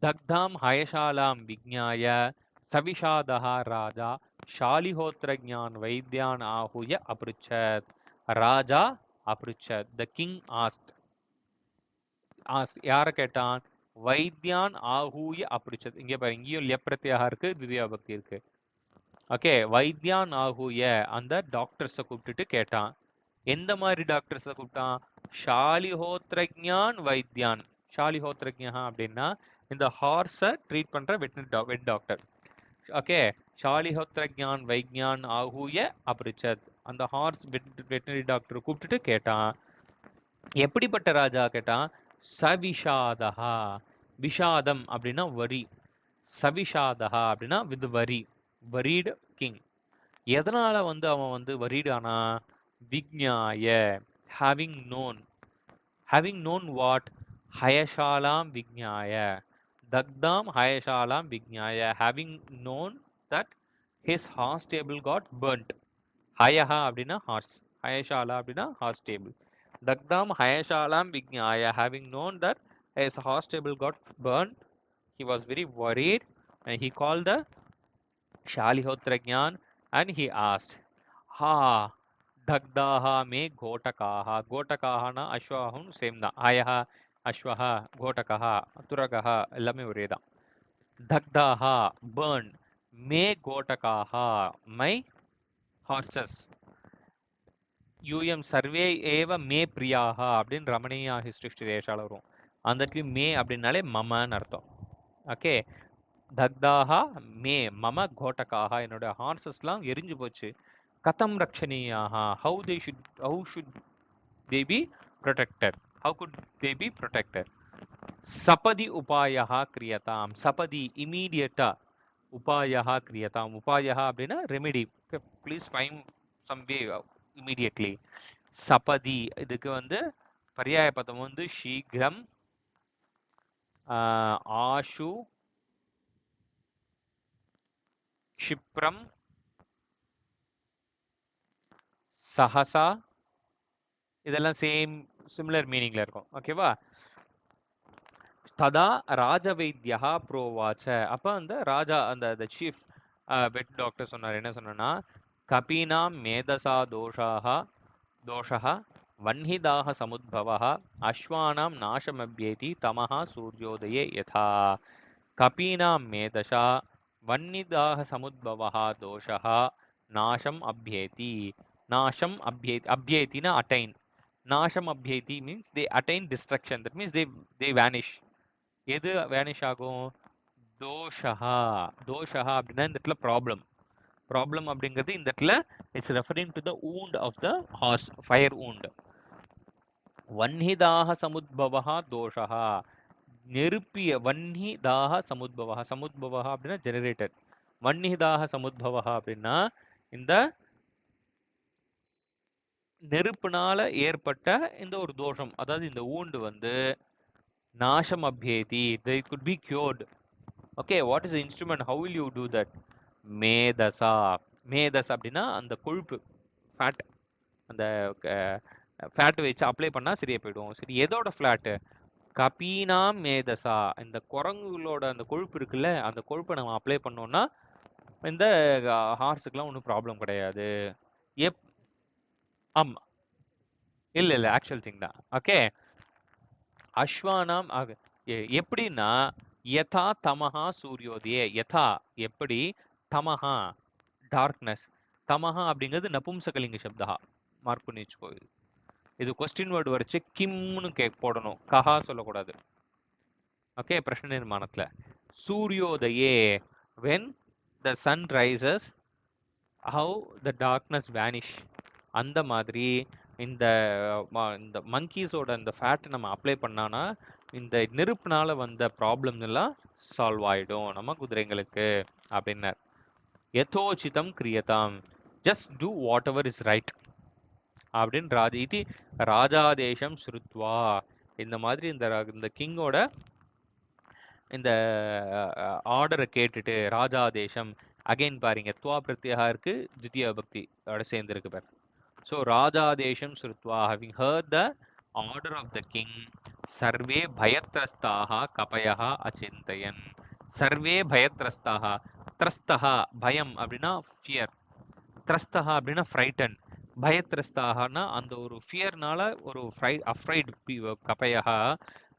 தக்தாம் ஹயசாலாம் விஜ்ஞாய சவிஷாதஹ ராஜா ஷாலிஹோத்ரஜான் வைத்யான் ஆஹுய அப்ருச்சத். ராஜா அப்ருச்சத், த கிங் ஆஸ்ட். யாரை கேட்டான்? வைத்யான் ஆஹூய அப்ருச்சத். இங்க பாரு, இங்கேயும் லெப்ரத்தியாக இருக்கு, திவ்யாபக்தி இருக்கு. ஓகே, வைத்யான் ஆஹூய, அந்த டாக்டர்ஸை கூப்பிட்டுட்டு கேட்டான். எந்த மாதிரி டாக்டர்ஸை கூப்பிட்டான்? ஷாலிஹோத்ரஜான் வைத்யான். ஷாலிஹோத்ரஜா அப்படின்னா இந்த ஹார்ஸை ட்ரீட் பண்ற வெட் டாக்டர். ஓகே, ஷாலிஹோத்ரஜான் வைத்யான் ஆஹூய அப்ருச்சத், அந்த ஹார்ஸ் வெட்டினரி டாக்டர் கூப்பிட்டுட்டு கேட்டான். எப்படிப்பட்ட ராஜா கேட்டான்? சவிஷாதஹா. விஷாதம் அப்படின்னா வரி, சவிஷாதஹா அப்படின்னா வித் வரி, வரீடு கிங். எதனால அவன் வரீடானா? விக்ஞாய, having known what? ஹயசாலாம் விக்ஞாய, தக்தாம் ஹயசாலாம் விக்ஞாய, having known that his horse stable got burnt. ஹயஹா அப்படின்னா ஹார்ஸ், ஹயசாலா அப்படின்னா ஹார்ஸ் stable. தக்தாம் ஹயசாலாம் விக்ஞாய, having known that his horse stable got burnt, he was very worried and he called the Shalihotragyan and he asked, ha dagdaha me gotakaha. Gotakaha na ashwahum same da. Ayaha, ashwaha, gotakaha, turagaha எல்லாமே ஒரே தான். Dagdaha burn, me gotakaha my horses. யூஎம் சர்வே ஏவ மே பிரியாஹா அப்படின்னு ரமணியா ஹிஸ்டிரி ரேஷால வரும். அந்த இடத்துலயும் மே அப்படின்னாலே மமன்னு அர்த்தம். ஓகே, தக்தாஹா மே மம கோட்டகாஹா, என்னோட ஹார்சஸ்லாம் எரிஞ்சு போச்சு. கதம் ரக்ஷணீயாஹா, how should they be protected? How could they be protected? சபதி உபாயஹா கிரியதாம். சபதி இமீடியட்டா, உபாயஹா கிரியதாம். உபாயஹா அப்படின்னா remedy. Please find some way immediately. சபதி இதுக்கு பர்யாய பதம் சீக்கிரம், ஆஷு, க்ஷிப்ரம், சஹசா, இதெல்லாம் சிமிலர் மீனிங்ல இருக்கும். ஓகேவா? ததா ராஜவைத்யா புரோவாச்ச. அப்ப அந்த ராஜா, அந்த சீஃப் வெட் டாக்டர் சொன்னார். என்ன சொன்னா, கபீனாம் மேதசா தோஷா வன்ஹிதாக சமுத்பவः அஸ்வானாம் நாசமப்யேதி தமஹா சூர்யோதயே யதா. கபீனாம் மேதசா வன்னிதாக சமுத்பவः தோஷः நாசம் அப்யேதி. நாசம் அப்யேதி, அப்யேத்தினா அட்டைன். நாசம் அப்யேதி means they attain destruction. That means they vanish. எது வேனிஷ் ஆகும்? தோஷஹா. தோஷஹா அப்படின்னா இந்த இடத்துல ப்ராப்ளம். ப்ராப்ளம் அப்படிங்கிறது இந்த இடத்துல it's referring to the wound of the horse, fire wound. வன்ஹிதாக சமுத்பவஹா தோஷஹா, நெருப்பிய. வன்ஹிதாக சமுத்பவஹா, சமுத்பவஹா அப்படின்னா ஜெனரேட்டட். வன்ஹிதாக சமுத்பவஹா அப்படின்னா இந்த நெருப்புனால ஏற்பட்ட இந்த ஒரு தோஷம், அதாவது இந்த wound நாசம் அப்யேதி, they could be cured. Okay, what is the instrument? How will you do that? மேதசா. Medhas அப்படின்னா அந்த கொழுப்பு, ஃபேட். அந்த ஃபேட் வச்சு அப்ளை பண்ணா சரியா போயிடும். சரி, எதோட ஃபிளாட்டு? கபீனாம் மேதசா. இந்த குரங்குகளோட அந்த கொழுப்பு இருக்குல்ல, அந்த கொழுப்பை நம்ம அப்ளை பண்ணோம்னா இந்த ஹார்ஸுக்குலாம் ஒன்றும் ப்ராப்ளம் கிடையாது. ஆமா, இல்ல ஆக்சுவல் திங் தான். ஓகே, அஸ்வானாம் எப்படின்னா யதா தமஹா சூரியோதயே. யதா எப்படி, தமஹா டார்க்னஸ். தமஹா அப்படிங்கிறது நபும்சகலிங்க சப்தா, மார்க் பண்ணி வச்சுக்கோ. இது கொஸ்டின் வேர்டு வரைச்சு கிம்னு போடணும், கஹா சொல்லக்கூடாது. ஓகே, பிரஷ்ன நிர்மாணத்துல சூரியோதயே when the sun rises, how the darkness vanish. அந்த மாதிரி இந்த மங்கீஸோட இந்த ஃபேட் நம்ம அப்ளை பண்ணானா இந்த நெருப்புனால வந்த ப்ராப்ளம் எல்லாம் சால்வ் ஆயிடும் நம்ம குதிரைங்களுக்கு அப்படின்னார். யதோச்சிதம் கிரியதாம், just do whatever is right. அப்படின்னு இது ராஜாதேசம் ஸ்ருத்வா. இந்த மாதிரி இந்த கிங்கோட இந்த ஆர்டரை கேட்டுட்டு ராஜாதேசம். அகைன் பாருங்க துவா பிரத்யா இருக்கு, தித்தியா பக்தி அதோட சேர்ந்து இருக்கு பாரு. ஸோ ராஜாதேசம் ஸ்ருத்வா, having heard the order of the king, சர்வே பயத்ரஸ்தாக கபயः அச்சிந்தயன். சர்வே பயத்ரஸ்தாக. த்ரஸ்தஹா பயம் அப்படின்னா ஃபியர், த்ரஸ்தஹா அப்படின்னா ஃப்ரைட்டன், பயத்ரஸ்தாகனா அந்த ஒரு ஃபியர்னால ஒரு அஃப்ரைட் கபயः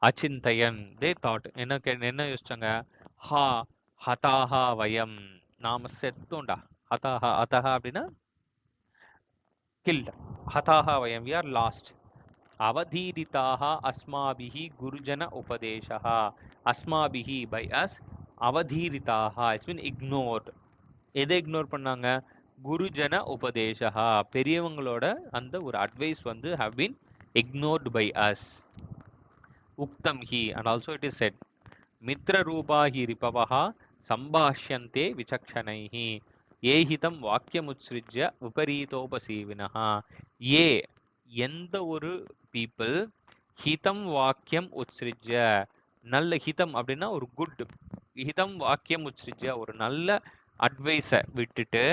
அச்சிந்தயன். தே தாட் என்ன யோசிச்சாங்க, ஹா ஹதாஹா வயம், நாம செத்தோண்டா. ஹதாஹா ஹதஹா அப்படின்னா கில்ட், ஹதாஹா வயம் வி ஆர் லாஸ்ட். அவதீரிதாக அஸ்மாபிஹி குருஜன உபதேசः, அஸ்மாபிஹி பை அஸ், அவதீரிதாக இட்ஸ் மீன் இக்னோர்ட். எதை இக்னோர் பண்ணாங்க, குருஜன உபதேசா, பெரியவங்களோட அந்த ஒரு அட்வைஸ் வந்து have been ignored by us. உக்தம் ஹி, and also it is said, மித்ர ரூபா ஹி ரிபவஹ சம்பாஷ்யந்தே விசக்ஷணைஹி ஏஹிதம் வாக்கியமுத்ஸ்ருஜ்ய விபரீதோபசீவினஹ. ஏ எந்த ஒரு பீப்புள் ஹிதம் வாக்கியம் உத்ஸ்ருஜ்ய, நல்ல ஹிதம் அப்படின்னா ஒரு குட், ஹிதம் வாக்கியம் உத்ஸ்ருஜ்ய ஒரு நல்ல அட்வைஸை விட்டுட்டு,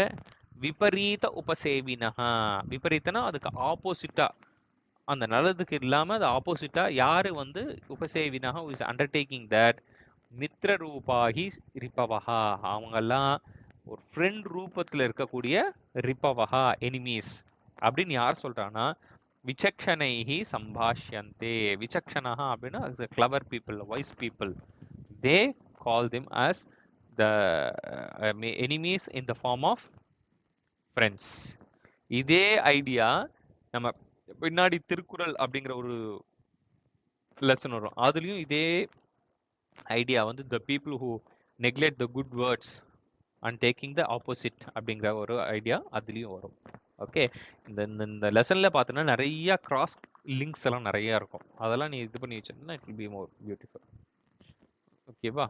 விபரீத உபசேவினஹா, விபரீத்தனா அதுக்கு ஆப்போசிட்டா, அந்த நல்லதுக்கு இல்லாம அது ஆப்போசிட்டா யாரு வந்து உபசேவினஹா இஸ் அண்டர்டேக்கிங் தட், மித்ர ரூபாகி ரிபவஹா, அவங்கெல்லாம் ஒரு ஃப்ரெண்ட் ரூபத்துல இருக்கக்கூடிய ரிபவஹா எனிமீஸ் அப்படின்னு யார் சொல்றான்னா, விசக்ஷணைஹி சம்பாஷ்யந்தே. விசக்ஷணஹா அப்படின்னா clever people, wise people. They call them as the enemies in the form of friends. இதே ஐடியா நம்ம பின்னாடி திருக்குறள் அப்படிங்கிற ஒரு லெசன் வரும், அதுலயும் இதே ஐடியா வந்து the people who neglect the good words and taking the opposite அப்படிங்கிற ஒரு ஐடியா அதுலயும் வரும். ஓகே, இந்த லெசன்ல பார்த்தோன்னா நிறைய கிராஸ் லிங்க்ஸ் எல்லாம் நிறைய இருக்கும், அதெல்லாம் நீ இது பண்ணி வச்சிருந்தா it will be more beautiful. ஓகேவா?